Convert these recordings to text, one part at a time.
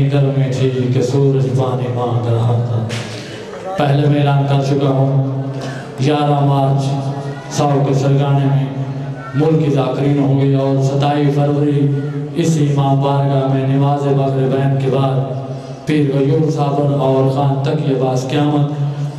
اتنی گرمی تھی کہ سورج پانی مانگ رہا تھا۔ پہلے میں اعلان کر چکا ہوں 11 مارچ 100 کے سرگانے میں ملک ذاکرین ہوں گے، اور 27 فروری اسی امام بارگاہ میں نماز مغربین کے بعد پیر غیور صابر اور خان تقی عباس قیامت،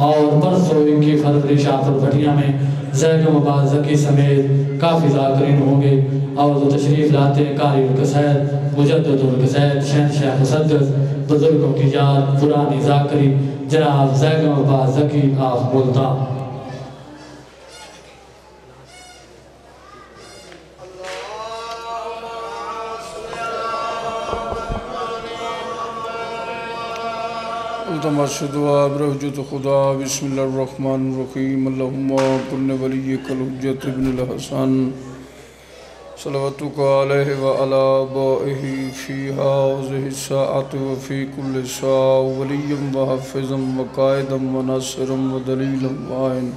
اور پرسوں 21 فروری شاہپور بھٹیاں میں زیگم عباس ذکی سمیت کافی ذاکرین ہوں گے، اور جو تشریف لاتے ہیں قاری القصید، مجدد القصید، شہنشاہ مسدس، بزرگوں کی یاد پرانی ذاکری جناب زیگم عباس ذکی آف ملتان۔ التمس دعا برحجت خدا بسم اللہ الرحمن الرحیم اللہم کن ولیک الحجت ابن الحسن صلواتک علیہ وعلا آبائہ فی ہذہ الساعۃ وفی کل ساعۃ ولیم وحافظا وقائدا وناصرا ودلیلا وعین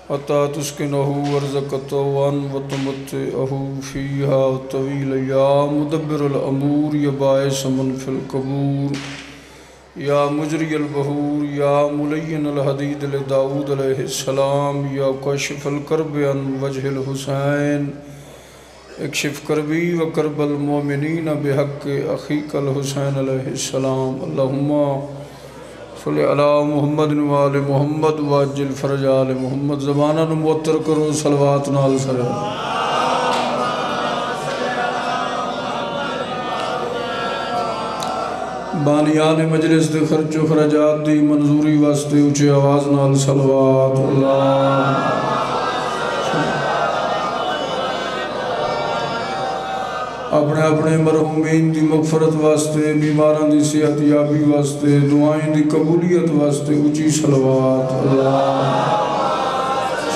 حتی تسکنہ ورزق طوعا وتمتعہ فیہا طویلا یا مدبر الامور یا باعث من فی القبور یا مجری البحور یا ملین الحدید لداود علیہ السلام یا کشف الکرب عن وجہ الحسین اکشف کربی و کرب المومنین بحق اخیق الحسین علیہ السلام اللہم صلی علی محمد و آل محمد واجل فرج آل محمد زبانہ معطر کرو صلوات نال سلام بانیان مجلس دے خرچ و خرجات دی منظوری واسطے اونچے آواز نال صلوات اللہ اپنے اپنے مرحومین دی مغفرت واسطے بیماران دی صحت یابی واسطے دعائیں دی قبولیت واسطے اونچی صلوات اللہ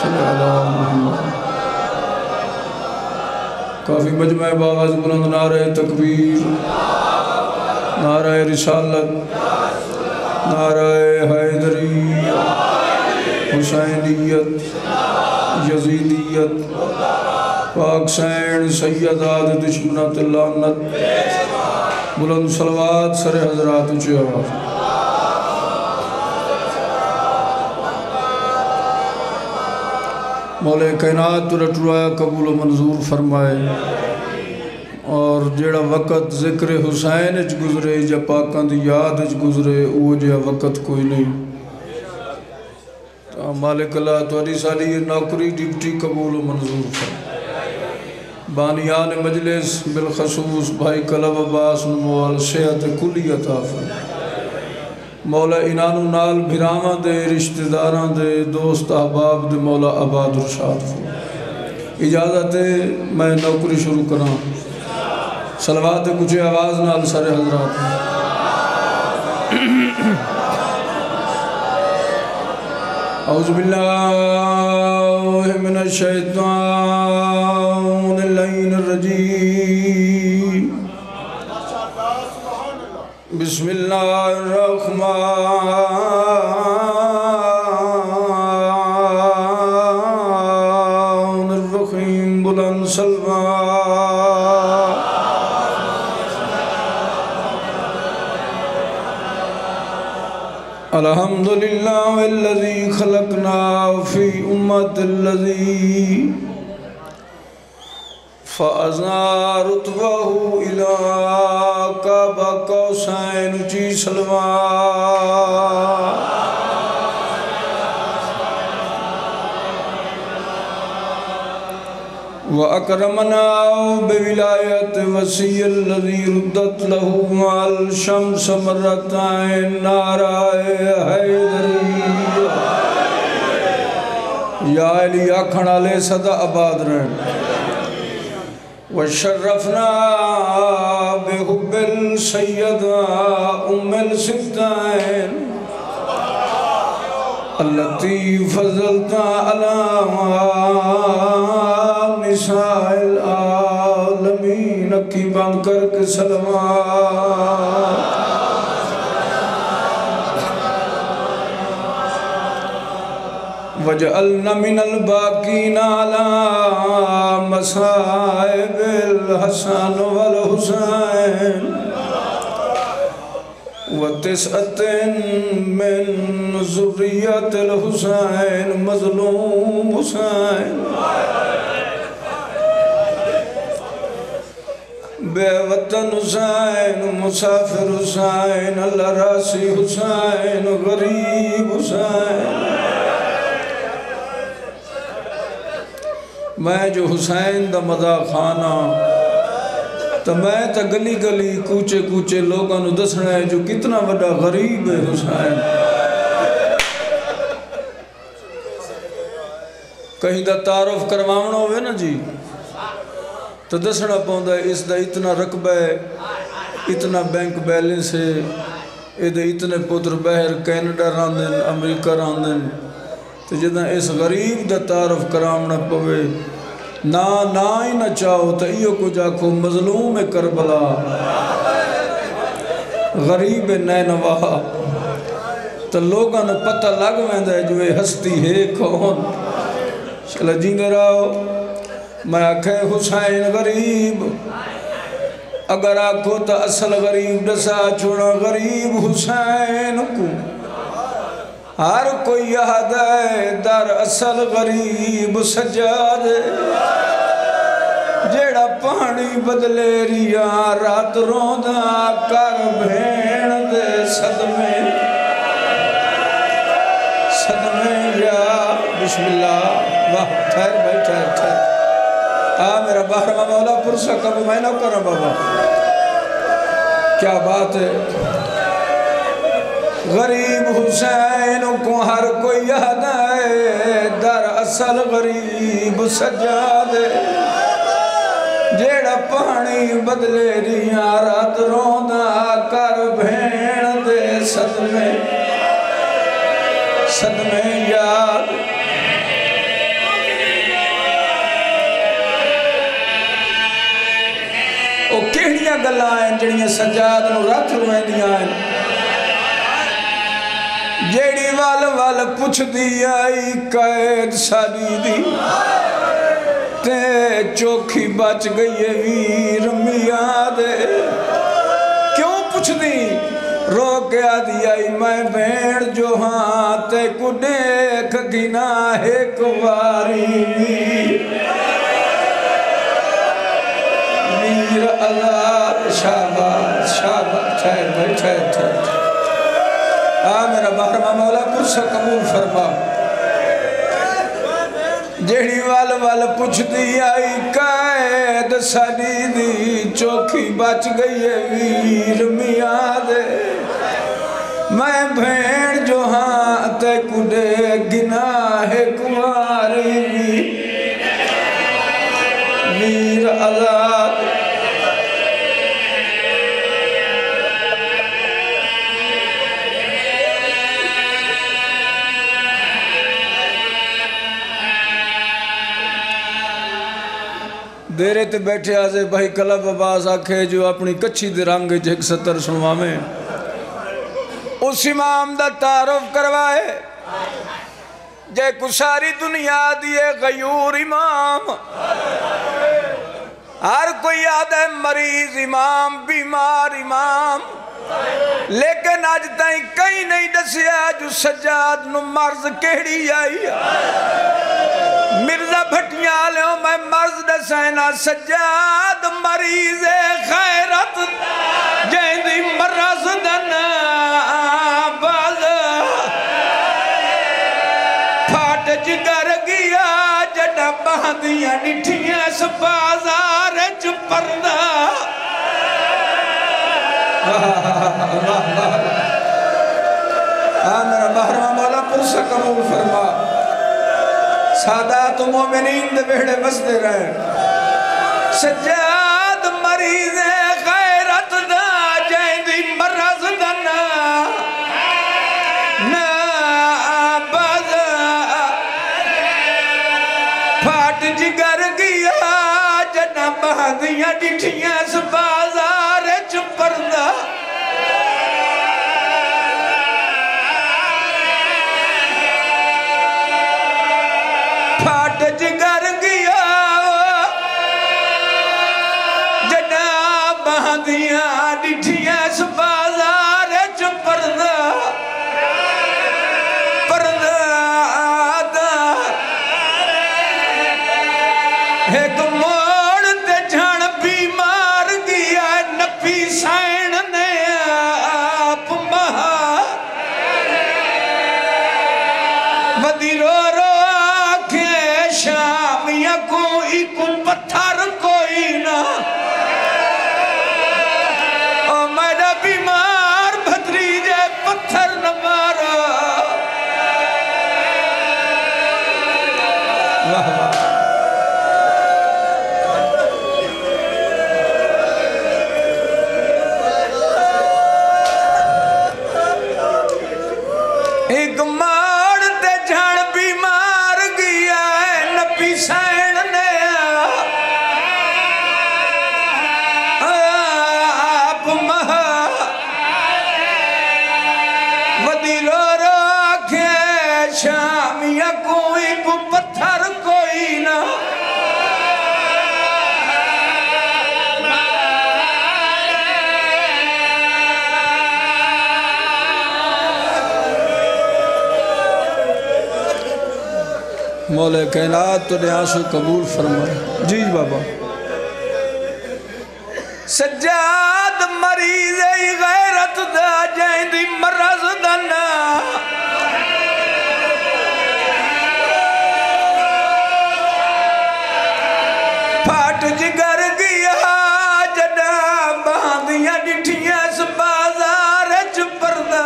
صلی اللہ محمد کافی مجمع باواز بلند نعرہ تکبیر نعرہ رسالت نعرہ حیدری حسینیت یزیدیت پاک سین سیدات دشمنات اللعنت بلند صلوات سر حضرات اونچی آواز مولا کائنات رٹوایا قبول و منظور فرمائے اور جیڑا وقت ذکر حسین اچ گزرے یا پاکان دی یاد اچ گزرے وہ جا وقت کوئی نہیں تو مالک اللہ توڑی سالی یہ نوکری ڈیوٹی قبول و منظور فرمائے بانیان مجلس بالخصوص بھائی کلب عباس نموال صحت کلی عطا فرمائے مولا انانو نال بھرامہ دے رشتہ داران دے دوست احباب دے مولا آباد رشاد فرمائے اجازت ہے میں نوکری شروع کروں صلوات کچھ آواز نال سارے حضرات اعوذ باللہ من الشیطان اللعین الرجیم بسم اللہ الرحمن الرحیم بلند صلوات الحمدللہ والذی خلقنا فی امت الذی فازنا رتبہ الہ کعبہ قوسین اونچی صلوات وَأَكْرَمَنَا بِوِلَایَةِ وَسِيِّ الَّذِي رُدَّتْ لَهُ مَعَ الشَّمْسَ مَرَّتَيْن نَعْرَائِ حیدری یا علی آکھن علیہ صدا آباد رہن وَشَرَّفْنَا بِحُبِّ السَّيِّدَةِ أُمِّ السِّبْطَيْن التي فضلت على نساء العالمین کی بان کر کے سلوات وجعلنا من الباقین على مصائب الحسن والحسین وتسعة من ذریة الحسین مظلوم حسین بے وطن حسین مسافر حسین اللہ راسی حسین غریب حسین میں جو حسین دا مزا خانہ تو میں تا گلی گلی کوچے کوچے لوگاں نو دسنا ہے جو کتنا بڑا غریب ہے حسین کہیں دا تعارف کروانا ہوئے نا جی تو دسنا پاؤں ہے اس دا اتنا رقبہ ہے اتنا بینک بیلنس ہے اتنے پتر بہر کینیڈا راندن امریکہ راندن تو جدہ اس غریب دا تعارف کرامنا پوے نا ہی نہ چاہو تو ایو کو جاکو مظلوم کربلا غریب نینوا تو لوگاں نے پتہ لگ ویندہ ہے جو ہستی ہے کون چلو جیندے رہو میں آکھے حسین غریب اگر آکھو تو اصل غریب دسا چھوڑا غریب حسین کو ہر کوئی یاد ہے در اصل غریب سجاد جیڑا پانی بدلے ریا رات روندہ کر بھین دے صدمے یا بسم اللہ واہ ٹھہر بھائی ٹھہر میرا باہر مولا پرسہ کب میں نہ کروں بابا کیا بات ہے غریب حسین کو ہر کوئی یاد ہے در اصل غریب سجاد جیڑا پانی بدلے ریا رات روندہ کر بھین دے صدمے یاد او کہڑیاں گلہ ہیں جڑیاں سجاد نو رات روئے دیا ہیں جیڑی وال پوچھ دی آئی قید ساری دی تے چوکھی بچ گئی ویر میاں دے کیوں پوچھ دی رو کے آدھی آئی میں بھیڑ جو ہاں تے کو دیکھ گنا ایک واری ویر اللہ شاباش ٹھہر بھائی ٹھہر میرا باہر مولا پرسہ قبول فرما جیڑی وال پوچھ دی آئی قید ساری دی چوکھی بچ گئی ویر میاں دے میں بھیڑ جو ہاں تے کڈے گناہ کماری ویر آزاد دیرے تے بیٹھے آزے بھائی کلب آباز آکھے جو اپنی کچھی دے رنگ جھک ستر سنوا میں اس امام دا تعارف کروائے جے کو ساری دنیا دیے غیور امام ہر کوئی یاد ہے مریض امام بیمار امام لیکن آج تائیں کئی نہیں دسیا جو سجاد نو مرض کہڑی آئی مرزا بھٹیاں لیوں میں مرض دسینا سجاد مریض خیرت جیندی مرض دن باز پھاٹ جگر گیا جڑا باندیاں نٹھیاں سبازار چپردہ میرا بہرہ مولا پرسہ قبول فرما سادات مومنین دے بہڑے بستے رہے سجاد مریض غیرت دا جیندی مرض دا ناباز پھاٹ جگر گیا جنا باندیاں ڈٹھیاں سبازار چپردہ جگر گیا جنا باندیاں ڈٹھیاں سبازار چ مولا کائنات تو نے آنسو قبول فرمائے. جی بابا. سجاد مریض غیرت دا جائندی مرض دنا پھاٹ جگر گیا جڑا باندیاں ڈٹھیاں اس بازار چ پردہ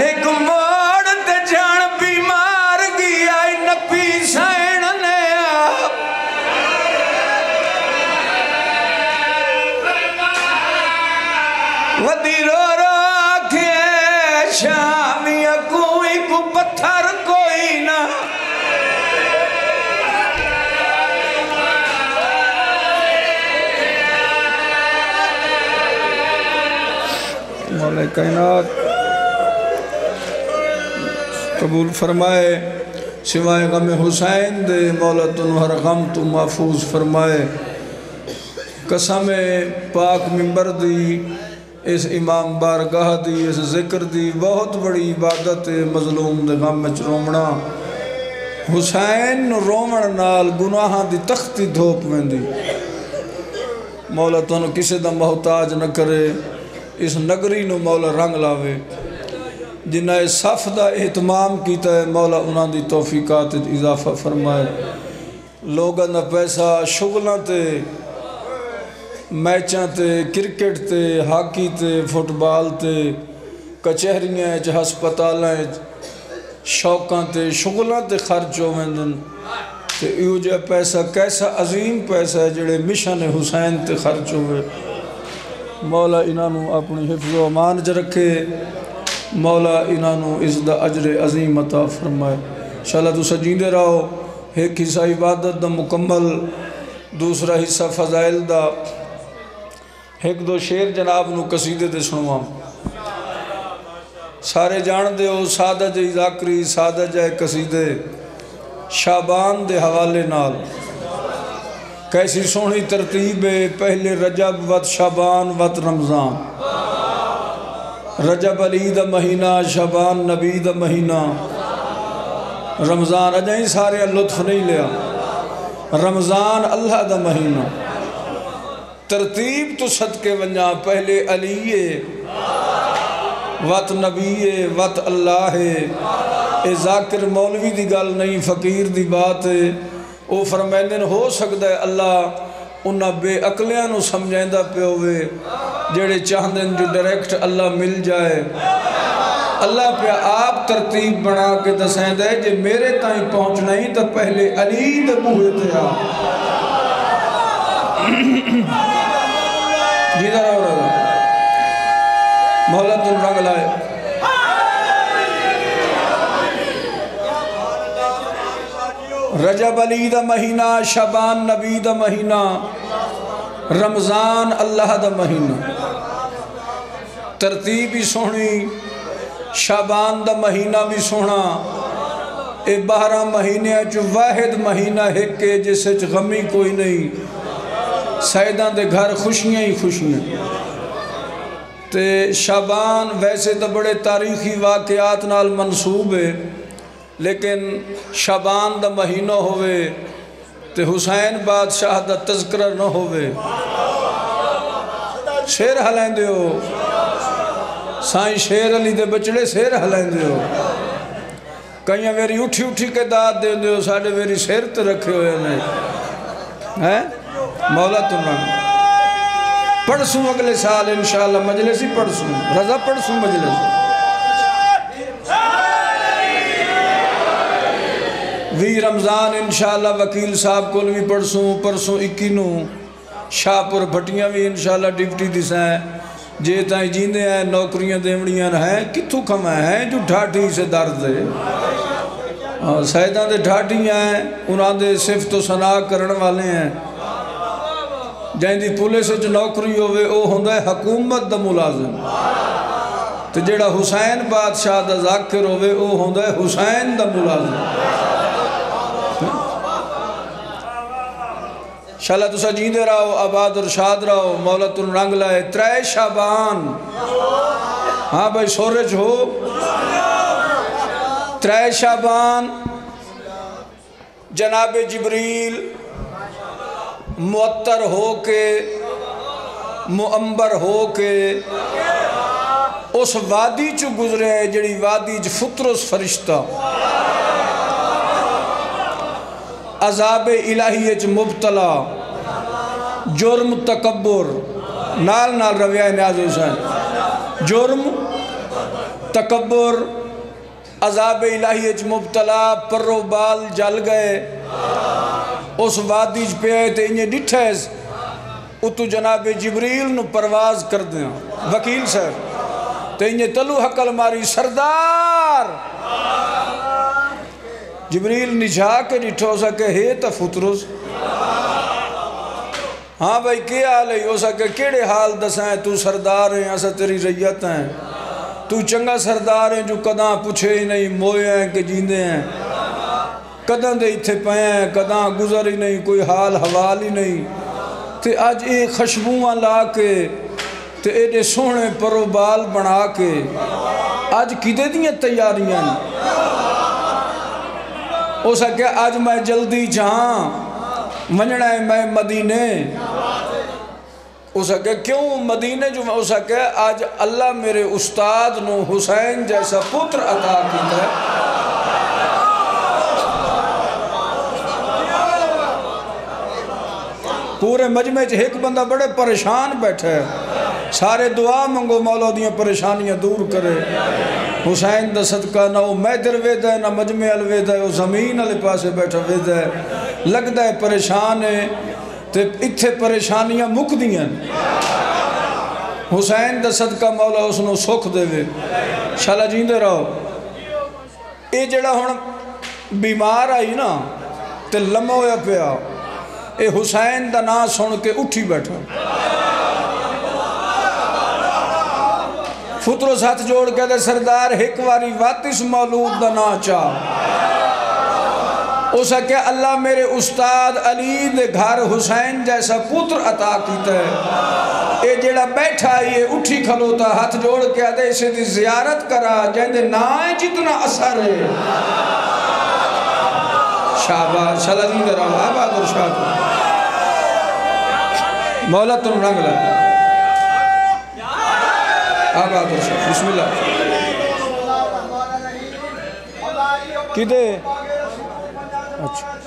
ایک موڑ تے جان بیمار گیا نپی سین نے ودی رو رو آکھے شامیہ کوئی کو پتھر کوئی نہ مولا کائنات قبول فرمائے. سوائے غم حسین دے مولا تن ہر غم تو محفوظ فرمائے. قسم پاک منبر دی اس امام بارگاہ دی اس ذکر دی بہت بڑی عبادت مظلوم دے غم وچ رومنا. حسین رومن نال گناہاں دی تختی دھوپ ویندی. مولا تن کسے دا محتاج نہ کرے. اس نگری نو مولا رنگ لاوے. جنہ صف دا اہتمام کیتا ہے مولا انہاں دی توفیقات اضافہ فرمائے. لوگاں دا پیسہ شغلاں تے میچاں تے کرکٹ تے ہاکی تے فٹ بال تے کچہریاں ہسپتالاں شوقاں تے شغلاں تے خرچ ہوویں تے ایو جا پیسہ کیسا عظیم پیسہ ہے جڑے مشن حسین تے خرچ ہوئے. مولا انہوں اپنی حفظ و امان چ رکھے. مولا انہوں اس دا اجر عظیم عطا فرمائے. انشاءاللہ تو سجیندے رہو. ایک حصہ عبادت دا مکمل دوسرا حصہ فضائل دا. ایک دو شیر جناب نو قصیدے دے سنواں. سارے جان دے ہو سادہ جے ذاکری سادہ جے قصیدے شابان دے حوالے نال. کیسی سونی ترتیب ہے پہلے رجب وت شابان وت رمضان. رجب علی دا مہینہ شابان نبی دا مہینہ رمضان اجائیں سارے لطف نہیں لیا. رمضان اللہ دا مہینہ ترتیب تو صدقے ونجا پہلے علی وت نبی وت اللہ. اے ذاکر مولوی دی گل نہیں فقیر دی بات ہے. او فرمائندن ہو سکتا ہے اللہ انہاں بے عقلیاں نو سمجھائندہ پہ ہوئے جڑے چاہندن جو ڈائریکٹ اللہ مل جائے. اللہ پہ آپ ترتیب بنا کے دسائندہ ہے جے میرے تائیں پہنچنا ہی تو پہلے علی دے بوئے تھے آپ. جیدہ رہو رہا مولا تن رنگ لائے. رجب علی دا مہینہ شابان نبی دا مہینہ رمضان اللہ دا مہینہ. ترتیب بھی سونی شابان دا مہینہ بھی سونا. اے 12 مہینے جو واحد مہینہ ہے کہ جسے غمی کوئی نہیں. سیدان دے گھر خوشیاں ہی خوشیاں. تے شابان ویسے تو بڑے تاریخی واقعات نال منصوب ہے لیکن شابان دا مہینہ ہوئے تے حسین بادشاہ دا تذکرہ نہ ہوئے. شیر ہلائیں دے ہو سائیں شیر علی دے بچڑے شیر ہلائیں دے ہو. کئیاں میری اٹھی اٹھی کے داد دے ہو ساڑھے میری شیر تے رکھے ہوئے نہیں. مولا تمہیں پڑھسوں اگلے سال انشاءاللہ مجلسی پڑھسوں رضا پڑھسوں مجلسی. وی رمضان انشاءاللہ وکیل صاحب کو بھی پرسوں 21 شاہپور بھٹیاں بھی انشاءاللہ ڈپٹی دسائیں جے تائیں جیندے ہیں نوکریاں دیمڑیاں ہیں کتھو کھمیں ہیں جو ڈھاٹی سے درد ہے. سیدان دے ڈھاٹیاں ہیں انہاں دے صفت و ثناء کرن والے ہیں. جائیں دی پولیس جو نوکری ہوئے او ہوندہ ہے حکومت دا ملازم. تو جیڑا حسین بادشاہ دا ذاکر ہوئے او ہوندہ ہے حسین دا ملازم. انشاءاللہ تو سجیندے رہو آباد اور شاد رہو. مولا تن رنگ لائے 3 شابان. ہاں بھائی سورج ہو 3 شعبان جناب جبریل معطر ہو کے معنبر ہو کے اس وادی چو گزرے ہیں جڑی وادی چ فطرس فرشتہ عذاب الہی چ مبتلا جرم تکبر نال رویہ نیاز حسین جرم تکبر عذاب الہی چ مبتلا پرو بال جل گئے اس وادی چ پہ تے انہیں ڈٹھیس اتو جناب جبریل نو پرواز کر دیا وکیل صاحب تے انہیں تلو حقل ماری سردار جبریل نجھا کے ڈٹھو سکے ہے تا فطرس ہاں بھائی کیا حال ہے ہو سکے کیڑے حال دسائیں تو سردار ہیں ایسا تیری ریت ہیں تو چنگا سردار ہیں جو کداں پوچھے ہی نہیں موئے ہیں کہ جیندے ہیں کداں دے اتھے پہے ہیں کداں گزر ہی نہیں کوئی حال حوال ہی نہیں تے آج ایک خشبواں لا کے تے ایڈے سونے پرو بال بنا کے آج کدے دیئے تیاریاں ہو سکے آج میں جلدی جہاں منجنا ہے میں مدینے ہو سکے کیوں مدینے جو ہو سکے آج اللہ میرے استاد نو حسین جیسا پتر عطا کیتا ہے پورے مجمع چ ایک بندہ بڑے پریشان بیٹھے سارے دعا منگو مولا دیاں پریشانیاں دور کرے حسین دا صدقہ نہ وہ میدر وید ہے نہ مجمع الوید ہے وہ زمین علی پاسے بیٹھا وید ہے لگتا ہے پریشان ہے تے اتھے پریشانیاں مک دیاں حسین دا صدقہ مولا اس نو سکھ دے وے شالا جیندے رہو اے جڑا ہون بیمار آئی نا تے لمحہ ہویا پیا اے حسین دا نا سن کے اٹھی بیٹھا فطرس ہاتھ جوڑ کے دے سردار ایک واری واتس مولود دا نا چاہ او سکے اللہ میرے استاد علی دے گھر حسین جیسا پتر عطا کیتا ہے اے جڑا بیٹھا یہ اٹھی کھلوتا ہاتھ جوڑ کے دے اسے دی زیارت کرا جہندے نائیں جتنا اثر ہے شاباش شالا جی در آباد اور شاہد مولا تم رنگ لائے آباد اور شاہد بسم اللہ کدے اچھا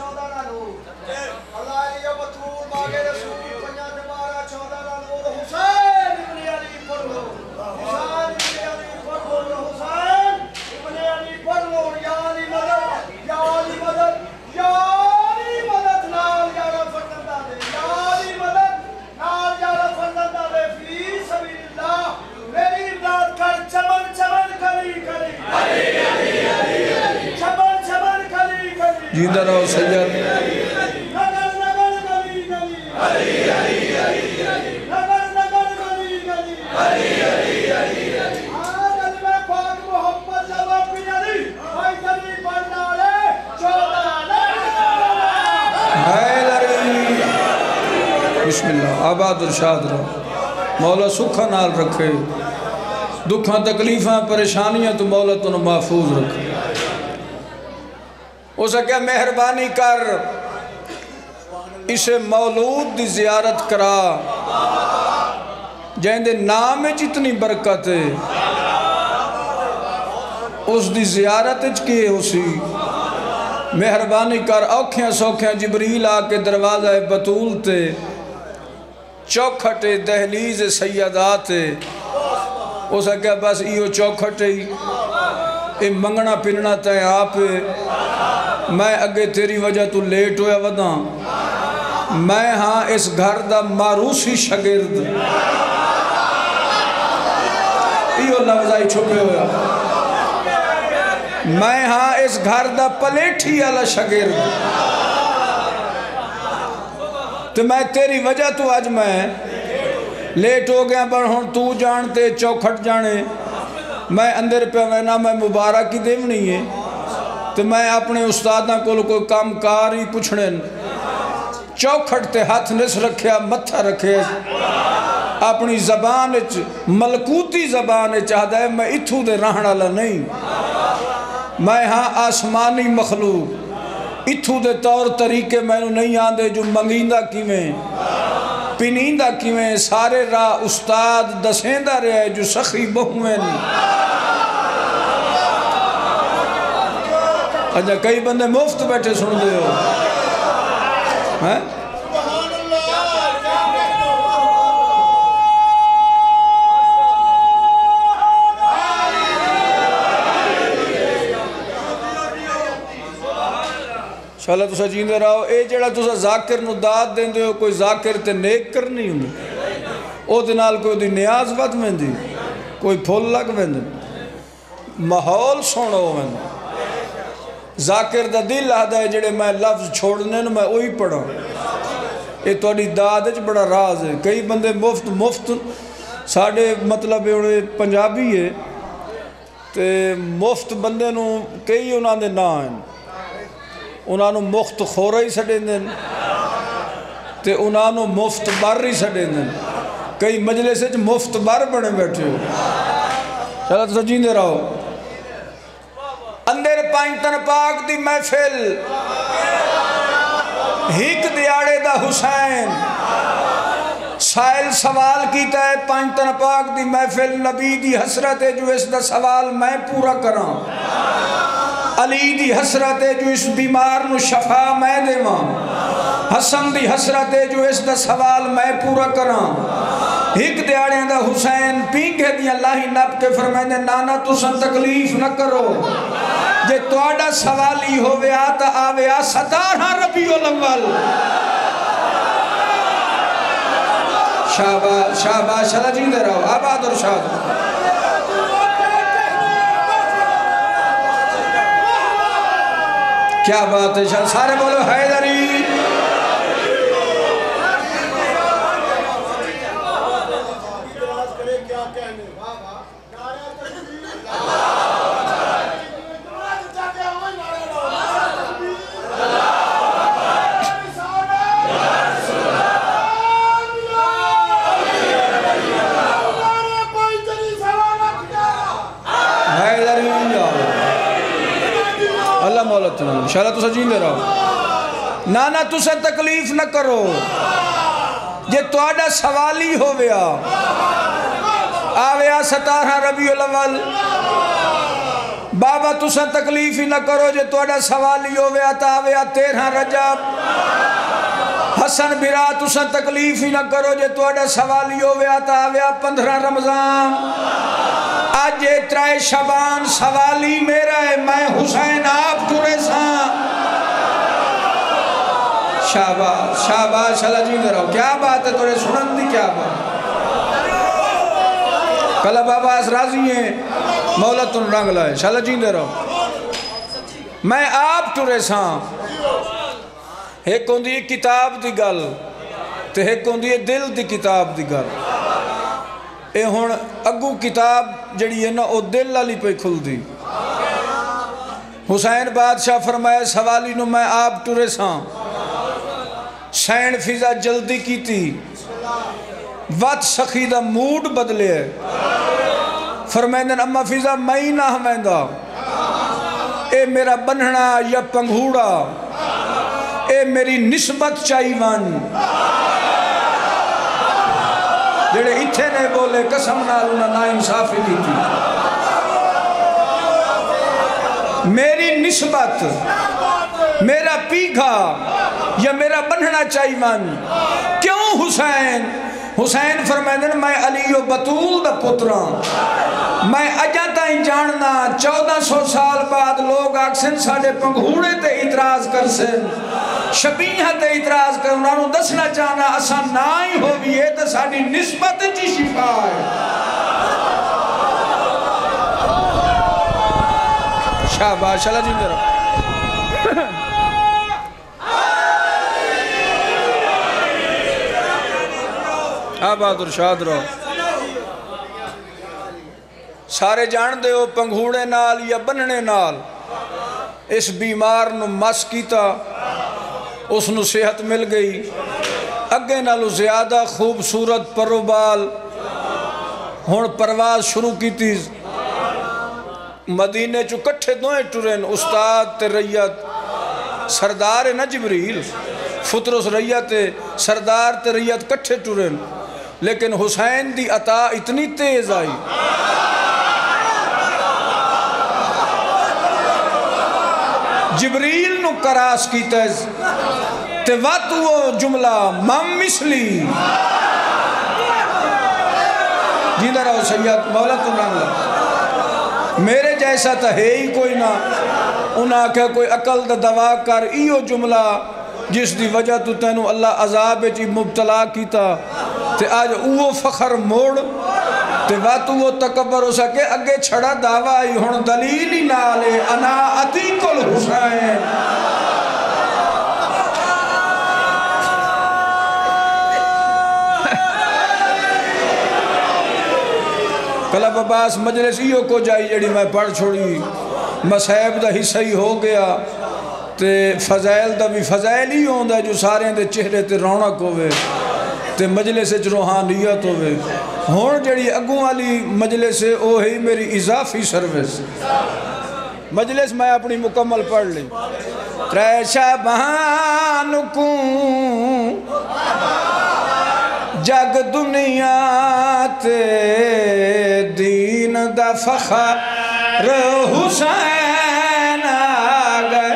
جیندہ رہو سید بسم اللہ آباد ارشاد رہو مولا سکھا نال رکھے دکھاں تکلیفاں پریشانیاں تو مولا تو محفوظ رکھے ہو سکے مہربانی کر اسے مولود دی زیارت کرا جہندے نام جتنی برکت ہے اس دی زیارت کیے ہو سی مہربانی کر اوکھیاں سوکھیاں جبریل آکے دروازہ بطول تے چوکھٹے دہلیز سیدات ہو سکے بس ایو چوکھٹے اے منگنا پننا تے آپ میں اگے تیری وجہ تو لیٹ ہویا وداں میں ہاں اس گھر دا معروسی شگرد ایو لفظ آئی چھپے ہویا میں ہاں اس گھر دا پلیٹھی والا شگرد تو میں تیری وجہ تو آج میں لیٹ ہو گیا پر ہوں تو جانتے چوکھٹ جانے میں اندر پہ وینا میں مبارک کی دیو نہیں ہے تو میں اپنے استادہ کو کوئی کام کاری پوچھنے چوکھٹ تے ہاتھ نس رکھیا متھا رکھے اپنی زبان ملکوتی زبان چاہتا ہے میں اتھو دے رہنا لا نہیں میں ہاں آسمانی مخلوق اتھو دے طور طریقے میں نہیں آندے جو منگیندہ کیویں پینیندہ کیویں سارے راہ استاد دسیندہ رہے جو سخی بہویں اچھا کئی بندے مفت بیٹھے سن دے ہو شاءاللہ تسا جیندے رہو اے جڑا تسا ذاکر نو داد دیندے ہو کوئی ذاکر تے نیک کر نہیں ہوں او دنال کوئی دی نیاز ود میں دی کوئی پھول لگ میں دی ماحول سوڑو میں دی ذاکر دا دل آدھا ہے جڑے میں لفظ چھوڑنے نو میں اوہی پڑھا اے توڑی داد ہے بڑا راز ہے کئی بندے مفت ساڑھے مطلب پنجابی ہے تے مفت بندے نو کئی انہاں دے نا ہیں انہاں نو مفت خورہ ہی سڑیں دیں تے انہاں نو مفت بر ہی سڑیں دیں کئی مجلسے مفت بر بڑے بیٹھے ہو چلو تو سجیندے رہو اندر پائنتن پاک دی محفل ہک دیاڑے دا حسین سائل سوال کیتا ہے پائنتن پاک دی محفل نبی دی حسرت ہے جو اس دا سوال میں پورا کراں علی دی حسرت ہے جو اس بیمار نو شفا میں دے ماں حسن دی حسرت ہے جو اس دا سوال میں پورا کراں ہک دیاڑیں دا حسین پینگے دی اللہ نب کے فرمائنے نانا تسن تکلیف نہ کرو جے توڑا سوالی ہوئے آتا آوے آ 17 ربیع الاول شاباش شاباش اللہ جیندے رہو آباد اور شاد کیا بات ہے شاہ سارے بولو حیدری انشاءاللہ تو سجین دے رہا نانا تسے تکلیف نہ کرو یہ توڑا سوالی ہو گیا آویا 17 ربیع الاول بابا تسے تکلیف ہی نہ کرو یہ توڑا سوالی ہو گیا تا آویا 13 رجب حسن برا تسے تکلیف ہی نہ کرو یہ توڑا سوالی ہو گیا تا آویا 15 رمضان آج یہ 3 شبان سوالی میرا ہے میں حسین آپ تورے ساں شاباش شاباش اللہ جی دے رہو کیا بات ہے تورے سنن دی کیا بات کلا بابا اس راضی ہیں مولا تن رنگ لائے شاءاللہ جی دے رہو میں آپ تورے ساں ایک ہوندی کتاب دی گل تے ایک ہوندی دل دی کتاب دی گل اے ہون اگو کتاب جڑی ہے نا او دل علی پہ کھل دی حسین بادشاہ فرمائے سوالی نو میں آپ ٹورے ساں سین فضا جلدی کی تھی وقت سخیدہ موڈ بدلے فرمائندن اما فضا میں نہ ہمیندہ اے میرا بنھنا یا پنگھوڑا اے میری نسبت چاہیوان جڑے اتھے نے بولے قسم نالونا نا انصافی کی تھی میری نسبت میرا پیگھا یا میرا بنھنا چاہیوان کیوں حسین حسین فرمائدن میں علی و بطول دا پتران میں اجا تائیں جاننا 1400 سال بعد لوگ آکسن ساڑے پنگھوڑے تے اعتراض کر سن شبیہ تے اعتراض کر انہوں نے دسنا چاہنا اسا نائی ہو بھی ہے تو ساڑی نسبت جی شفا ہے شاباش اللہ جی میرا آباد اور شاد رہو سارے جان دے ہو پنگھوڑے نال یا بننے نال اس بیمار نو مس کیتا اس نو صحت مل گئی اگے نالو زیادہ خوبصورت پروبال ہون پرواز شروع کی تھی مدینے چو کٹھے دوئے ٹرین استاد تے ریت سردار نہ جبریل فطرس ریت سردار تے ریت کٹھے ٹرین لیکن حسین دی عطا اتنی تیز آئی جبریل نو کراس کی تیز تے وات وہ جملہ مم مثلی جیندہ رہو سید مولا تم رنگلہ میرے جیسا تا ہے ہی کوئی نہ انہاں کہا کوئی عقل دا دوا کر ایو جملہ جس دی وجہ تو تینو اللہ عذاب چی مبتلا کیتا تے آج اوہ فخر موڑ تے واتو وہ تکبر ہو سکے اگے چھڑا دعویٰ ہون دلیل ہی نالے انا عتیق الحسین کلب عباس مجلس ایو کو جائی جڑی میں پڑھ چھوڑی مسائب دا حصہ ہی ہو گیا تے فضائل دا بھی فضائل ہی ہوندہ جو سارے دے چہرے تے رونق ہوئے تے مجلس روحانیت ہوئے ہون جڑی اگوں والی مجلس ہے وہ ہی میری اضافی سروس مجلس میں اپنی مکمل پڑھ لی ترے شابان کو جگ دنیا تے دین دا فخر حسین آگئے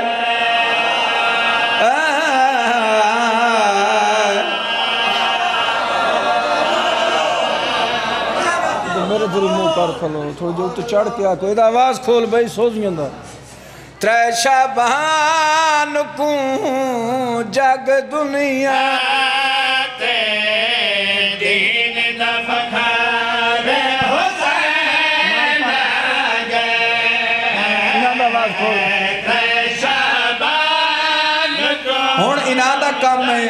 میرے دل مو کر کھلو تھوڑی جو تو چڑھ کے آکو ایدہ آواز کھول بھائی سوزی اندہ ترے شابان کو جگ دنیا تے دین دا فخر حسین آگئے ترے شابان کو ہون انہاں دا کام ہے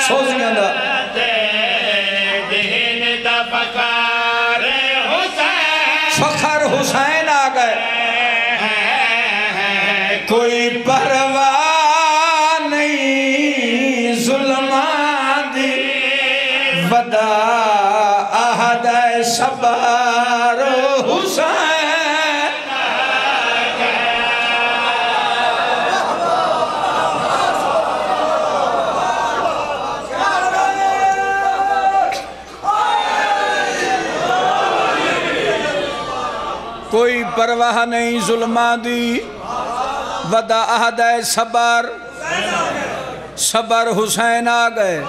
سوزی اندہ فخر حسین آگئے کوئی پرواہ نہیں ظلمان دی ودا احد صبر حسین کوئی پرواہ نہیں ظلمان دی ودا احد صبر صبر حسین آگئے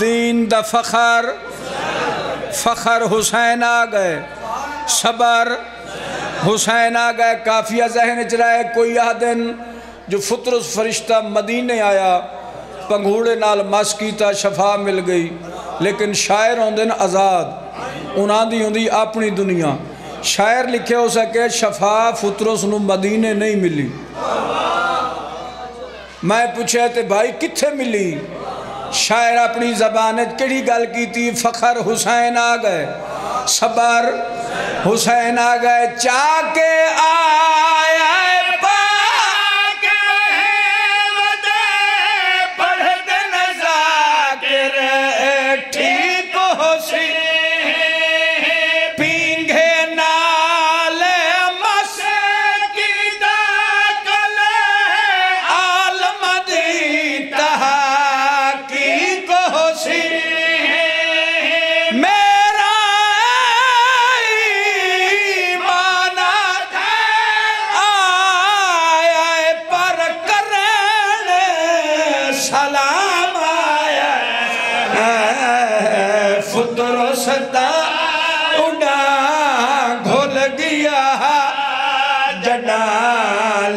دین دا فخر فخر حسین آگئے صبر حسین آگئے کافیہ ذہن اجرائے کوئی آدن جو فطرس فرشتہ مدینے آیا پنگھوڑے نال مس کیتا شفا مل گئی لیکن شاعر ہوندن آزاد انہاں دی ہوندی اپنی دنیا شاعر لکھے ہو سکے شفا فطرس نو مدینے نہیں ملی میں پوچھے تھے بھائی کتھے ملی شاعر اپنی زبانت کڑی گل کی تھی فخر حسین آگئے صبر حسین آگئے چاہ کے آیا پاک ودے پڑھ دن ذاکر ٹھیک ہو سی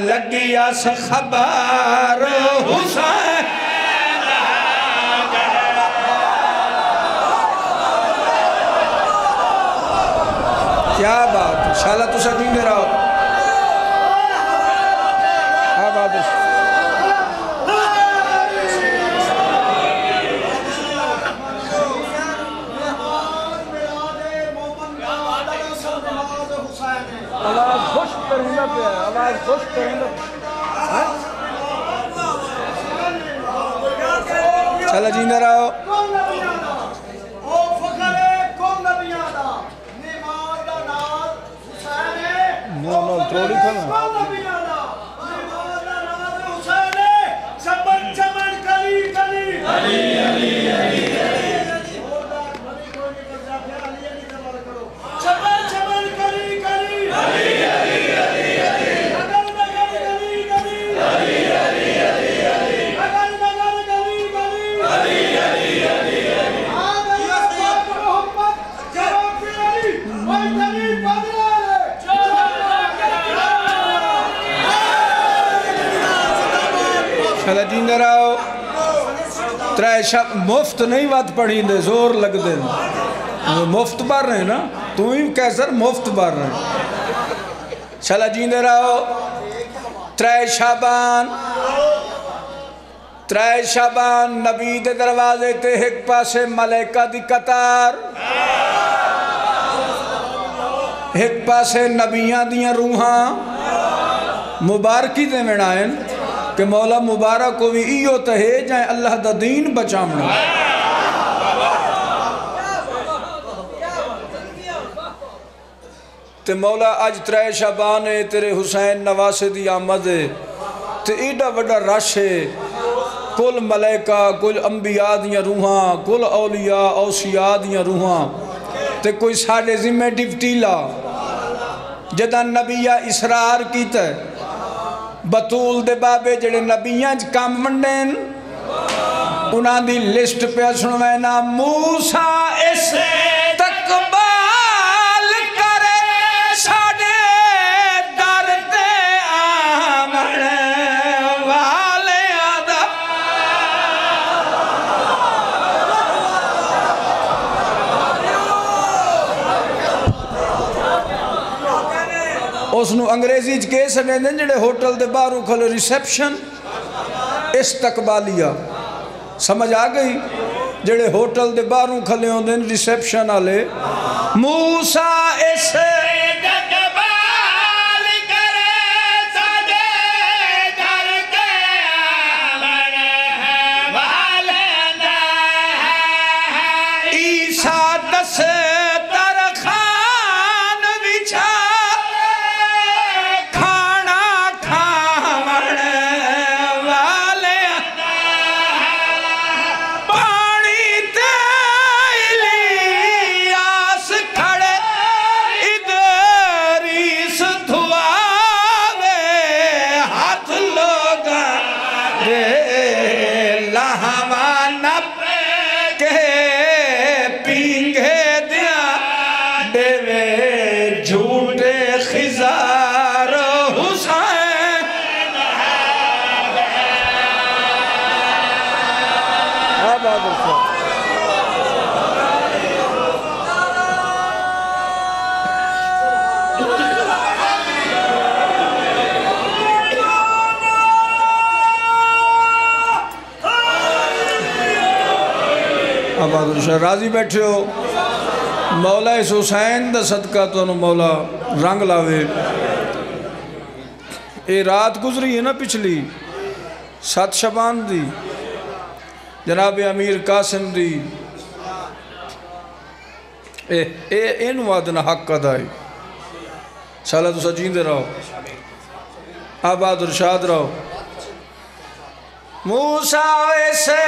لگیا سے خبر حسین کیا بات انشاءاللہ تو سکین دے رہا آباد آواز خوش پرہندہ پہ ہے آواز خوش پرہندہ چلا جیندہ رہو او فخر کون نبیاں دا نیمان دا نال حسین شالا جیندے رہو ترے شب مفت نہیں وات پڑھی دے زور لگ دے مفت بار رہے نا تو ہی کیسر مفت بار رہے شالا جیندے رہو ترے شابان نبی دے دروازے تے ایک پاسے ملائکہ دی قطار ایک پاسے نبیاں دیاں روحاں مبارکی دے منائن کہ مولا مبارک کو بھی ایو تہے جائیں اللہ دا دین بچامنا تے مولا آج ترے شابانے تیرے حسین نواسے دی آمد ہے تے ایڈا وڈا رش ہے کل ملائکہ کل انبیاء دیاں روحاں کل اولیاء اوسیاء دیاں روحاں تے کوئی ساڑھے ذمہ ڈپٹیلا جدہ نبیہ اسرار کیتا ہے بطول دے بابے جڑے نبیاں کام منڈین انہاں دی لسٹ پہ سنوینا موسیٰ اس تقبال کرے ساڑھے درتے آمن والے آدھا اس نو انگریزی کے سنے دیں جڑے ہوٹل دے باروں کھلے ریسیپشن استقبالیہ سمجھ آگئی جڑے ہوٹل دے باروں کھلے ہوں دیں ریسیپشن آلے موسیٰ اس تقبال کرے ساڑھے درتے آمن والے عیسیٰ دس ترخان بچھا راضی بیٹھے ہو مولا اس حسین دا صدقہ تو انہوں مولا رنگ لاوے اے رات گزری ہے نا پچھلی 7 شبان دی جناب امیر قاسم دی اے نوادنا حق ادائی سالہ تو سجیندے رہو آباد ارشاد رہو موسیٰ ایسے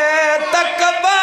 تقبال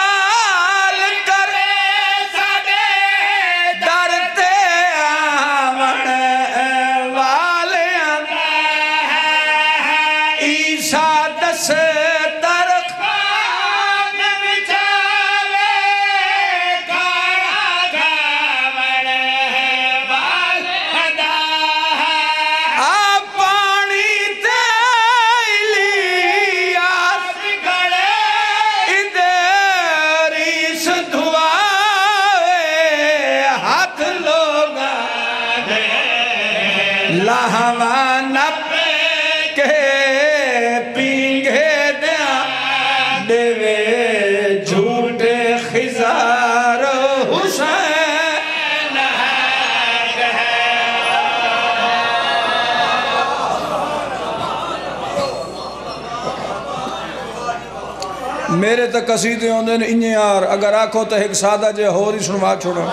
میرے تک قصیدے ہوندے نے انہیں یار اگر آکھو تو ایک سادہ جے ہو رہی سنوا چھوڑا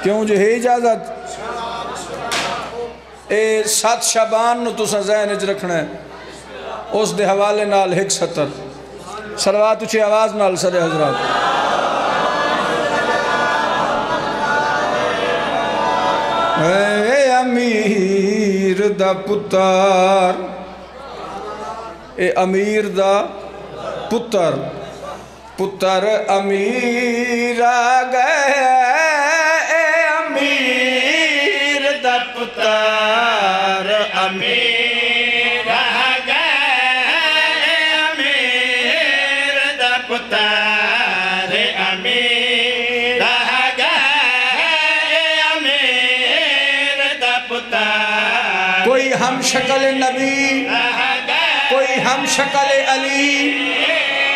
کیوں جو ہے اجازت اے 7 شبان نو تسا ذہن اچ رکھنا ہے اس دے حوالے نال 170 صلوات اچھی آواز نال سر حضرات اے امیر دا پتر اے امیر دا پتر امیر آگئے اے امیر دا پتر امیر آگئے کوئی ہم شکل نبی کوئی ہم شکل علی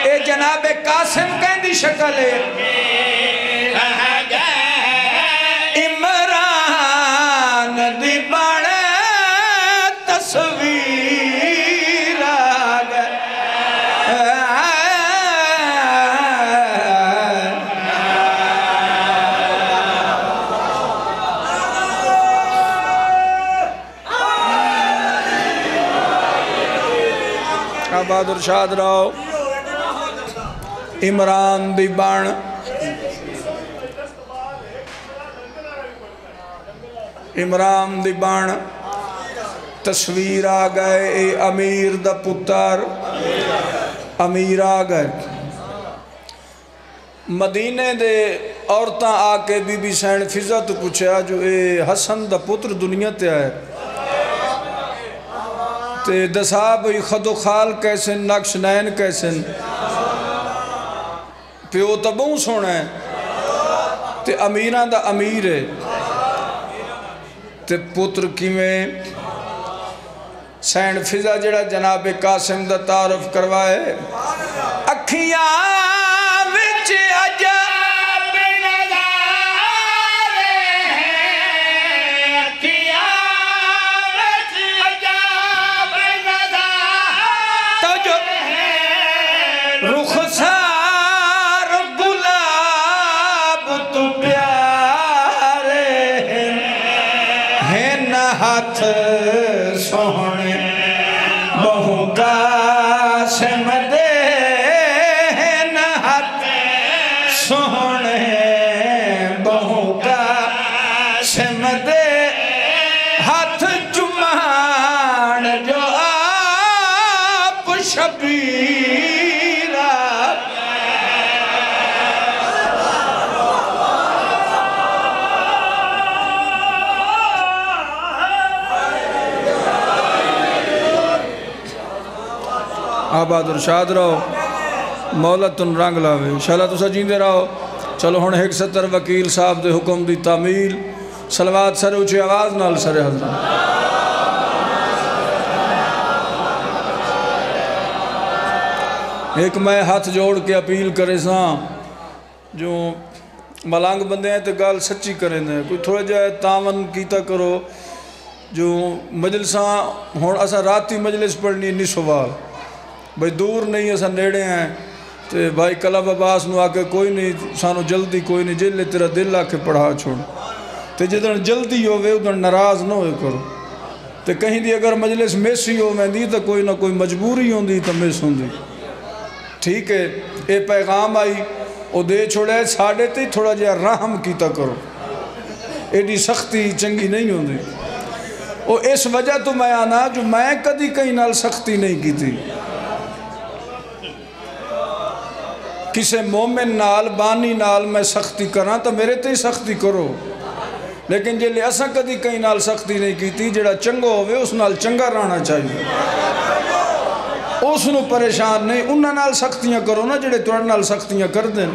اے جناب قاسم کہندی شکل عمران دی بن تصویر آگئے بہادر شاد راؤ عمران دی بان عمران دی بان تصویر آگئے اے امیر دا پتر امیر آگئے مدینے دے عورتاں آکے بی بی سین فضا تو پوچھا جو اے حسن دا پتر دنیا تے آئے تے دساب خد و خال کیسن نقش نین کیسن پیو تبوں سونا ہے تے امیران دا امیر ہے تے پتر کیویں سین فضا جڑا جناب قاسم دا تعارف کروائے اکھیاں وچ عجب نظارے ہیں اکھیاں وچ عجب نظارے ہیں رخسار گلاب تو پیارے ہیں نہ ہاتھ سونے بہو قاسم دے نہ ہاتھ سونے بہو قاسم دے ہاتھ چمان جو آپ شبیر آباد ارشاد رہو مولا تن رنگ لاوے انشاءاللہ تو سجیندے رہو چلو ہن 170 وکیل صاحب دے حکم دی تعمیل صلوات سر اچھے آواز نال سر حضرت ایک میں ہاتھ جوڑ کے اپیل کرے ساں جو ملانگ بندے ہیں تو گال سچی کریں دیں کوئی تھوڑا جائے تاون کیتا کرو جو مجلساں ہون اسا راتی مجلس پڑھنی نہیں سوال بھائی دور نہیں اسا نیڑے ہیں تو بھائی کلب عباس نو آکے کوئی نہیں سانو جلدی کوئی نہیں جلے تیرا دل آکے پڑھا چھوڑ تو جدن جلدی ہوئے ادن ناراض نہ ہوئے کرو تو کہیں دی اگر مجلس میسی ہو میں دی تو کوئی نہ کوئی مجبوری ہوں دی تو میس ہوں دی ٹھیک ہے اے پیغام آئی او دے چھوڑے ساڑھے تے تھوڑا جہاں رحم کیتا کرو ایڈی سختی چنگی نہیں ہوں دی او اس وجہ تو میں آنا جو میں کدی کہیں نال سختی نہیں کی تھی کسے مومن نال بانی نال میں سختی کرنا تو میرے تے سختی کرو لیکن جے لے اساں کدی کہیں نال سختی نہیں کی تھی جڑا چنگا ہوئے اس نال چنگا رہنا چاہیے اس نو پریشان نہیں انہاں نال سختیاں کرو نا جڑے توڑ نال سختیاں کر دیں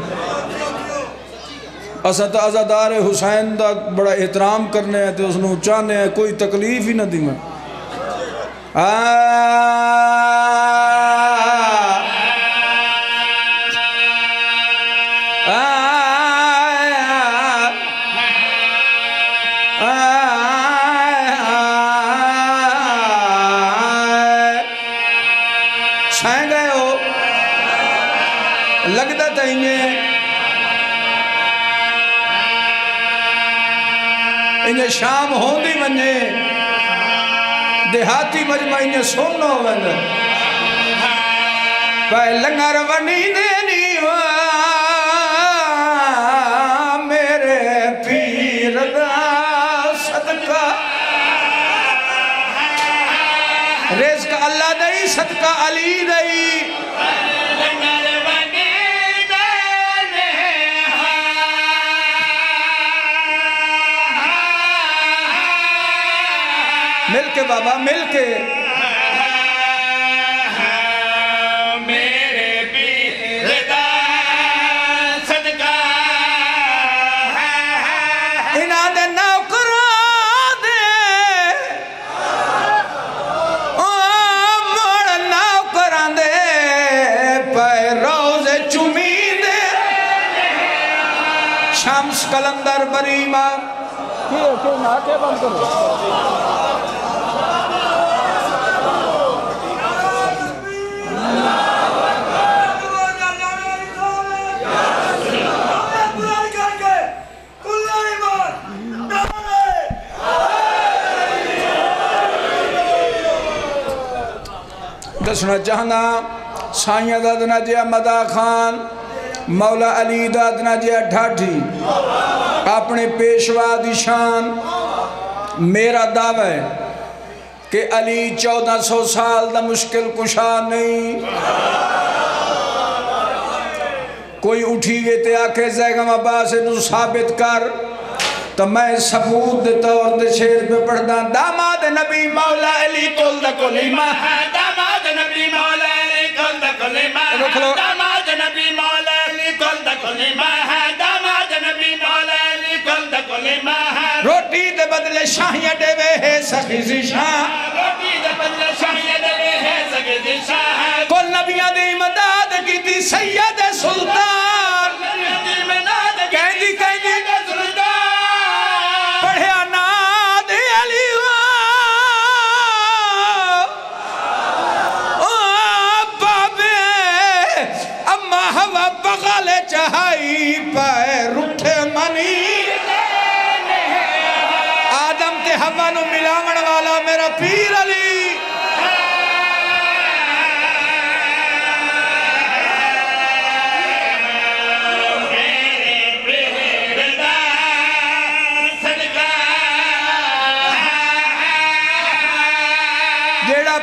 اساں تو عزادار حسین دا بڑا احترام کرنے ہیں تو اس نو چاہنے ہیں کوئی تکلیف ہی نہ دی میں سائیں گئے ہو لگتا تھا انہیں شام ہوں دی منجے دیہاتی مجمع انہیں سننا ہوئے پہ لنگر ونی دینی میرے پیر دا صدقہ رزق اللہ دئی صدقہ علی دئی مل کے بابا مل کے میرے پیر دا صدقہ انہاں دے نوکراں دے شمس کلندر بری امام کیوں نہ کے بند کرو دسنا چاہنا سائیاں دادنا جیا مدا خان مولا علی دادنا جیا ڈھاٹھی اپنے پیشوا دی شان میرا دعویٰ ہے کہ علی 1400 سال دا مشکل کشا نہیں کوئی اٹھی گئے تے آکھے زیگم عباس نو ثابت کر تو میں ثبوت دے طور دے شیر پہ پڑھدا داماد نبی مولا علی کل دا کلیمہ داماد نبی مولا علی کل دا کلیمہ داماد نبی مولا علی کل دا کلیمہ داماد نبی مولا علی کل دا کلیمہ روٹی دے بدلے شاہیاں دے وے ہے سخیزی شاہ روٹی دے بدلے شاہیاں دے وے ہے سخیزی شاہ کل نبیاں دی امداد کی تھی سید سلطان کہیں دی پڑھیا ناد علی بابے اما ہوا بغل چاہائی پائے رٹھے منی آدم تے ہوا نو ملاون والا میرا پیر علی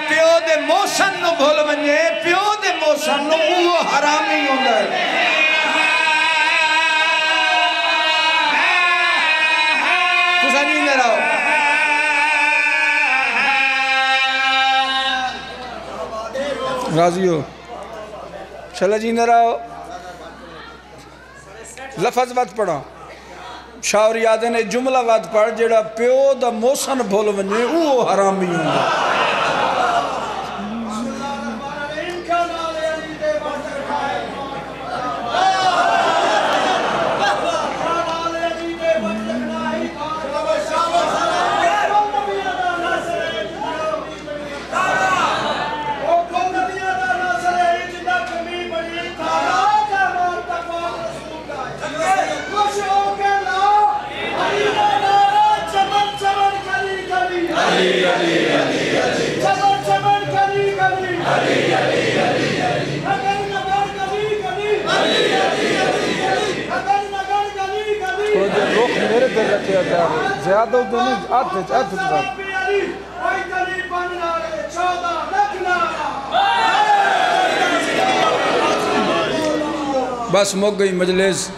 پیو دے موسن نو بھول ونجے پیو دے موسن نو وہ حرامی ہوندہ ہے تسا جیندے رہو راضی ہو چلے جیندے رہو لفظ وقت پڑھا شاور یادے نے جملہ وقت پڑھ جیڑا پیو دا موسن بھول ونجے وہ حرامی ہوندہ ہے زیادہ دنی آدھ بس مک گئی مجلس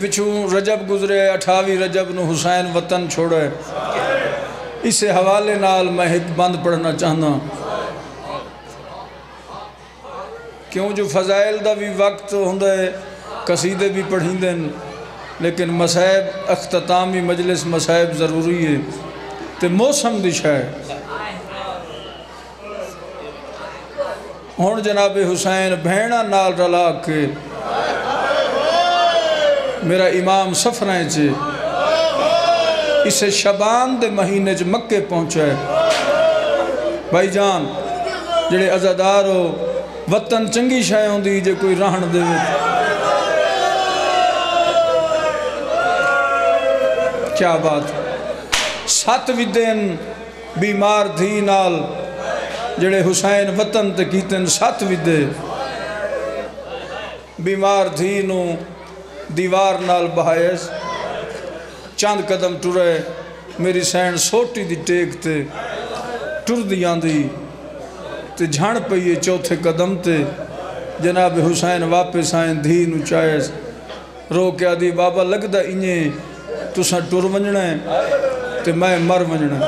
پچھوں رجب گزرے 28 رجب نو حسین وطن چھوڑے اسے حوالے نال میں ایک بند پڑھنا چاہنا کیوں جو فضائل دا بھی وقت ہوندہ ہے قصیدے بھی پڑھیں دیں لیکن مسائب اختتامی مجلس مسائب ضروری ہے تے موسم دشا ہے ہون جناب حسین بھینا نال رلا کے میرا امام سفرائیں چے اسے شبان دے مہینے چے مکے پہنچا ہے بھائی جان جڑے عزادار ہو وطن چنگی شائع ہوں دی جے کوئی رہن دے کیا بات 7 دن بیمار تھی نال جڑے حسین وطن تے کیتن 7 دن بیمار تھی نو دیوار نال بہائیس چاند قدم ٹرے میری سین سوٹی دی ٹیک تے ٹر دیاں دی تے جھان پئیے چوتھے قدم تے جناب حسین واپس آئیں دھی نو چاہیس رو کیا دی بابا لگ دا انہیں تُساں ٹر ونجنا ہے تے میں مر ونجنا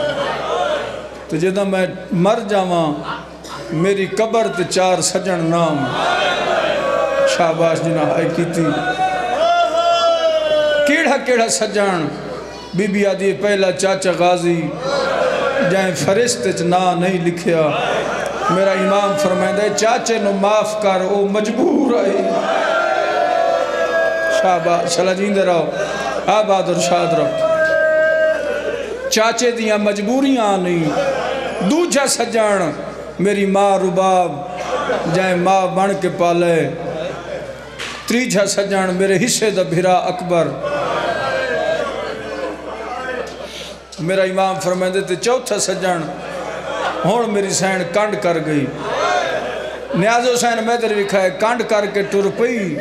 تے جدہ میں مر جاواں میری قبر تے 4 سجن نام شاباش جنہ آئی کی تھی کیڑا سجن بی بی آدھی پہلا چاچا غازی جائیں فرشتے نا نہیں لکھیا میرا امام فرمائے دے چاچے نو معاف کر او مجبور آئی شاباش چلا جیندے رہو آباد اور شاد رہو چاچے دیاں مجبوریاں نہیں دوجہ سجان میری ماں رباب جائیں ماں بن کے پالے تریجہ سجان میرے حصے دا بھرا اکبر میرا امام فرمائے تھے چوتھا سجان ہون میری سین کانڈ کر گئی نیاز حسین میں در وکھائے کانڈ کر کے ٹر پئی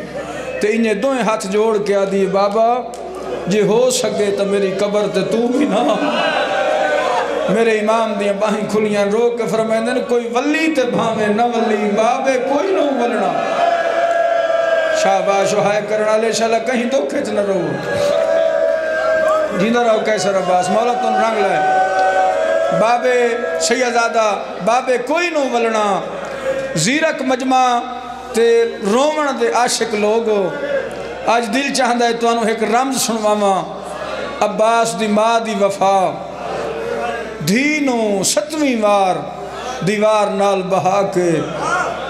تے انہیں دوئیں ہاتھ جوڑ کے آدھی بابا جے ہو سکے تو میری قبر تے تو بھی نہ میرے امام دیاں باہیں کھلیاں رو کے فرمائے دن کوئی ولی تے بھامے نہ ولی بابے کوئی نہ ولنا شاباش و ہائے کرنا لے شاءاللہ کہیں تو کھچ نہ رو جیندہ رہو کیسر عباس مولا تن رنگ لائے بابے سیدزادہ بابے کوئی نہ ولنا زیرک مجمع تے رومن دے عاشق لوگو آج دل چاہندہ ہے تو انہوں ایک رمز سنواما عباس دی ماں دی وفا دھینوں ستویں وار دیوار نال بہا کے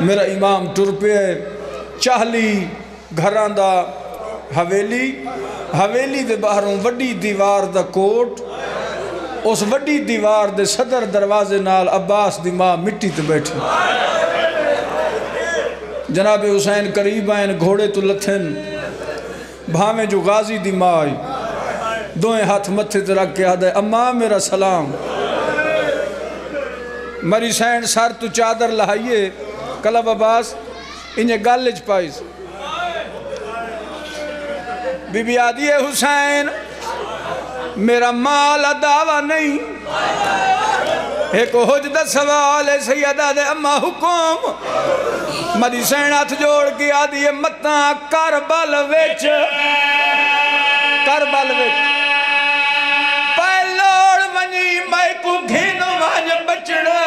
میرا امام ٹر پہ چاہلی گھران دا حویلی دے باہروں وڈی دیوار دا کوٹ اس وڈی دیوار دے صدر دروازے نال عباس دی ماں مٹی تے بیٹھی جناب حسین قریب آئین گھوڑے تو لتھن بھامے جو غازی دی ماں آئی دوئیں ہاتھ متھے تے رکھ کے آدھے اماں میرا سلام مری سین سار تو چادر لہائیے کلب عباس انہیں گالج پائیس بی بی آدھی حسین میرا مال دعویٰ نہیں ایک حجدہ سوال ہے سیدہ دے اماں حکم مری سین ہاتھ جوڑ کے آدھی متاں کربل ویچ پہلوڑ منی میں کو گھینو واج بچڑا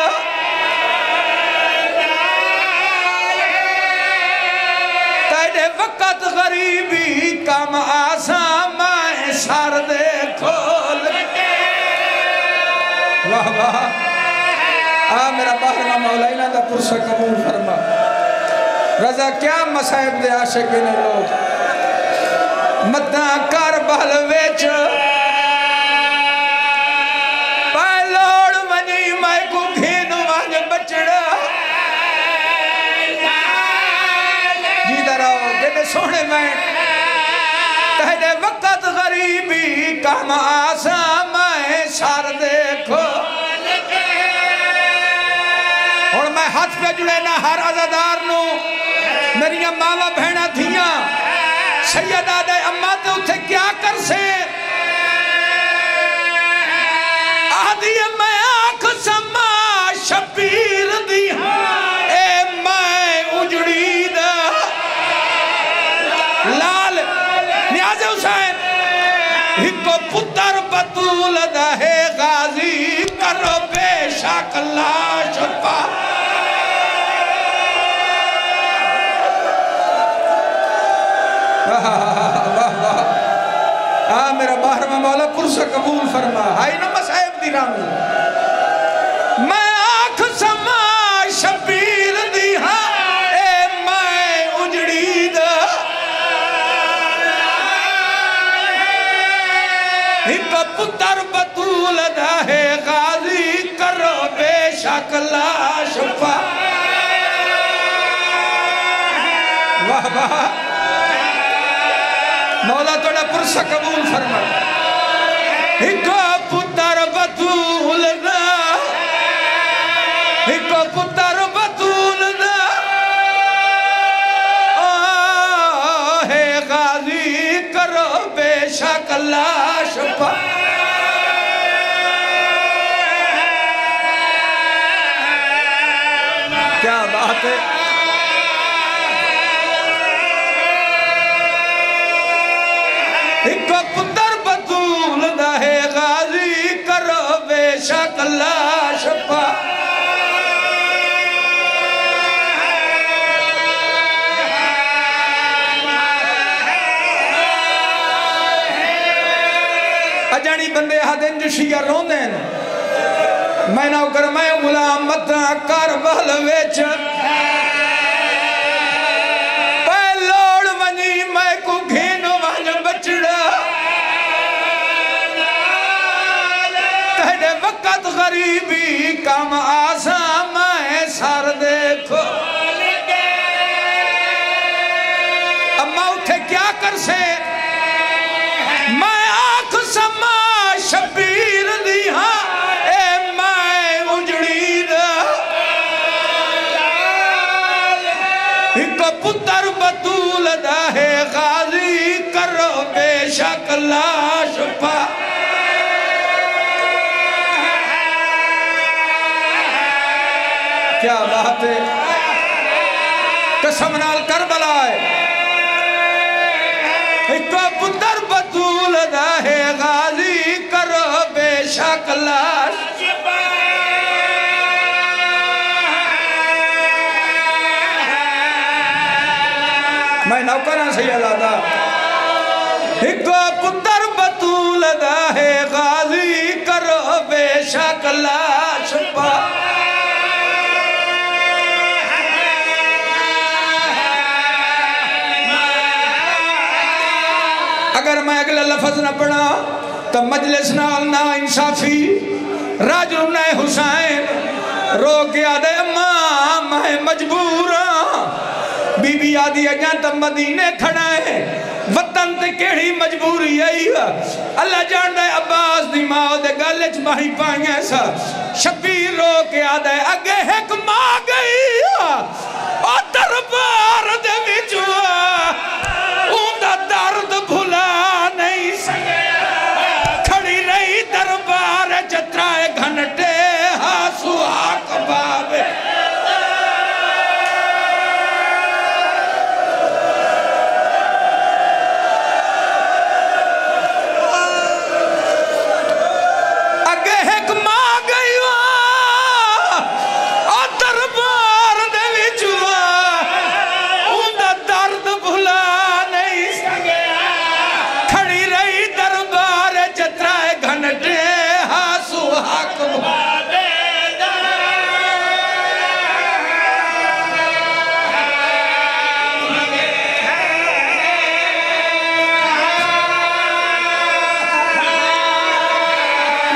تیرے وقت غریبی کم آسان میں سار دے کھول واہ واہ میرا باہرہ مولینا دا پرسہ قبول فرما رضا کیا مسائب دے عاشقین لوگ مداں کربل ویچ پہلوڑ منی میں کو گھینو واج بچڑا جیدہ رہو جیدے سونے میں تہدے وقت غریبی کام آسان میں سار دیکھو اور میں ہاتھ پہ جڑے نہ ہر عزدار نو میری اماں بہنہ تھیاں سیدہ دے اماں تے اتھے کیا کر سے آدھی میں آنکھ سما شبیر دی اے میں اجڑی دا لال نیاز حسین ہکو پتر بطول دا ہے غازی کرو بے شاک لاش پا میرا باہرہ مولا پرسہ قبول فرما آئی نمہ صاحب دی رام میں آنکھ سما شبیر دی اے میں اجڑی دا ایک پتر بطول دا ہے غازی کرو بے شک لاش پا واہ واہ مولا توڑا پرسہ قبول فرما ایک پتر بطول دا ایک پتر بطول دا ہے غازی کرو بے شک لاش پا کیا بات ہے ایک پتر بطول دا ہے غازی کرو بے شک لاش پا اجانی بندے ہاتھیں جو شیعہ رون دیں میں نہ کر میں غلام متا کربل ویچ پہلوڑ منی میں کو گھینو غربت غریبی کم آسان میں سر دیکھو اما اٹھے کیا کر سے میں آنکھ سما شبیر دیا اے میں اجڑی دا ایک پتر بطول دا ہے غازی کرو بے شک لاش پا کیا بات ہے قسم نال کربلا ہے ایک پتر بطول دا ہے غازی کرو بے شک لاش میں نوکرہ سے یہ لادا ایک پتر بطول دا ہے غازی کرو بے شک لاش پا اگر میں اگلا لفظ نہ پڑھا تو مجلس نال نا انصافی راجل نے حسین رو کے آدھے اماں میں مجبور بی بی آدھی اجاں تو مدینے کھڑا ہے وطن تے کیڑی مجبوری آئی اللہ جان دے عباس دی ماں دے گلچ ماہی پائیں سا شبیر رو کے آدھے اگے ایک ماں گئی اور دربار دے وچوا اوندا درد بھلا نہیں سکیا کھڑی رہی دربار جترائے گھنٹے ہاسو آک بابے اگے ایک ماں گئی اور دربار دے وچوا اوندا درد بھلا نہیں سکیا کھڑی رہی دربار جترائے گھنٹے ہاسو آک بابے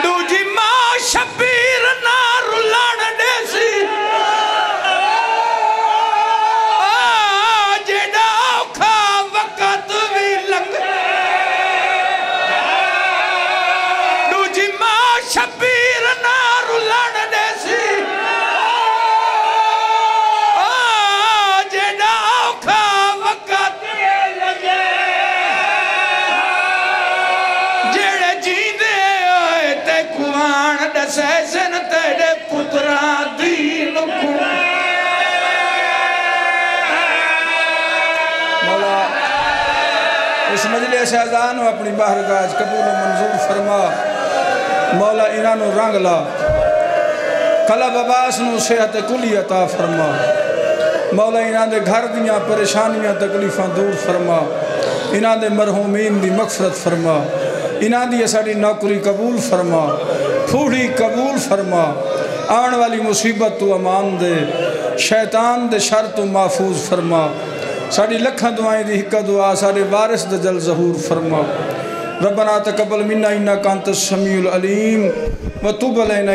دوجی ماں شبیر نہ رلان دیسی جیڑا اوکھا وقت بھی لنگ دوجی ماں شبیر نہ رلان دیسی جیڑا اوکھا وقت بھی لنگ جیڑے جیندے ہوئے تے کوان دسے سن تیڑے پتران دین کو مولا اس مجلس اذان و اپنی بارگاہ قبول و منظور فرما مولا انہوں رنگ لا قلب عباس نو صحت کلی عطا فرما مولا انہوں دے گھر دیاں پریشانیاں تکلیفاں دور فرما انہوں دے مرحومین دی مغفرت فرما انہوں دی ساڑی نوکری قبول فرما پھوڑی قبول فرما آن والی مصیبت تو امان دے شیطان دے شر تو محفوظ فرما ساڑی لکھاں دعائیں دی حقہ دعا ساڑے وارث دے جل ظہور فرما ربنا تقبل منا انکا انت السمیع العلیم وتوب علینا